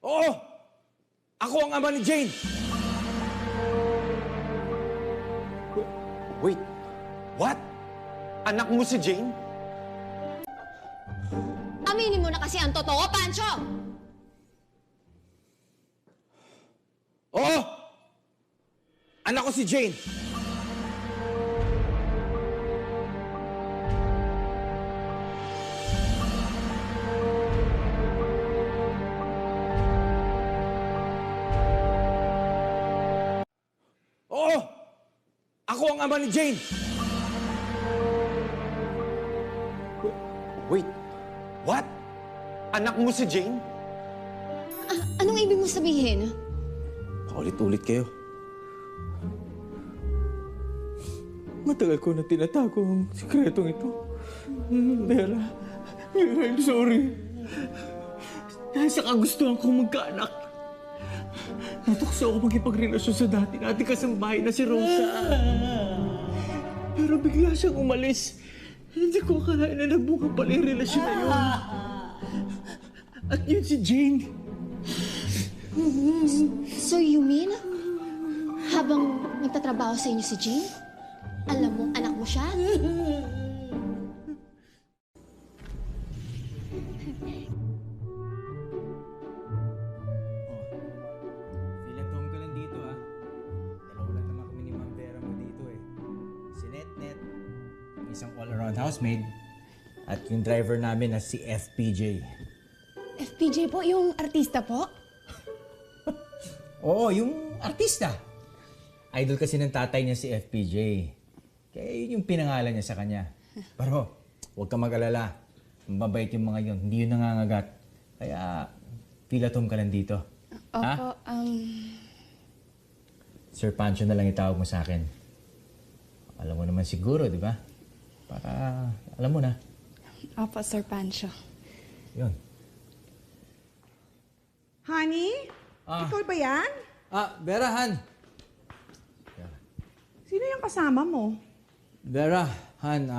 Oo! Ako ang ama ni Jane! Wait, what? Anak mo si Jane? Aminin mo na kasi ang totoo, Pancho! Oo! Anak ko si Jane! Oo! Ako ang ama ni Jane! Wait, what? Anak mo si Jane? Anong ibig mo sabihin? Paulit-ulit kayo. Matagal ko na tinatago ang sikretong ito. Vera, I'm sorry. Dahil sa kagustuhan kong magkaanak, natukso ako makipagrelasyon sa dati nating kasambahay na si Rosa. Pero bigla siyang umalis. Hindi ko akalain na nagbunga pala yung relasyon na yun. At yun si Jane. So you mean, habang nagtatrabaho sa inyo si Jane, alam mong anak mo siya? Feel at home ka lang dito, ha? Dalawa lang naman kami ni Ma'am Vera mo dito, eh. Si Net-Net, yung isang all-around housemaid, at yung driver namin na si FPJ. FPJ po, yung artista po? Oo, yung artista. Idol kasi ng tatay niya si FPJ. Kaya yun yung pinangalan niya sa kanya. Pero, huwag ka mag-alala. Mababait yung mga yun. Hindi yun nangangagat. Kaya, feel at home ka lang dito. Opo, Sir Pancho na lang itawag mo sa akin. Alam mo naman siguro, di ba? Para, alam mo na. Opo, Sir Pancho. Yun. Honey? Ikaw ba yan? Vera, Han. Sino yung kasama mo? Vera, Han,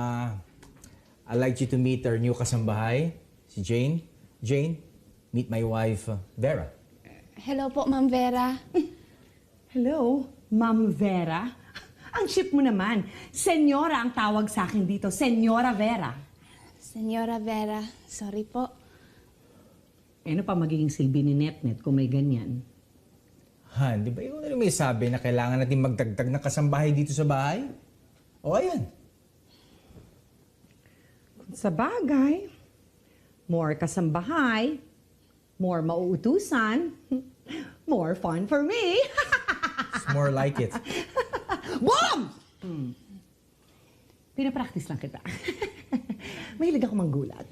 I'd like you to meet our new kasambahay, si Jane. Jane, meet my wife, Vera. Hello po, Ma'am Vera. Hello, Ma'am Vera. Ang ship mo naman. Senyora ang tawag sa akin dito. Senyora Vera. Senyora Vera, sorry po. Ano pa magiging silbi ni Net-Net kung may ganyan? Han, di ba yung may sabi na kailangan natin magdagdag ng kasambahay dito sa bahay? O ayan. Sa bagay, more kasambahay, more mauutusan, more fun for me. It's more like it. Boom! Pinapractice lang kita. Mahilig ako manggulat.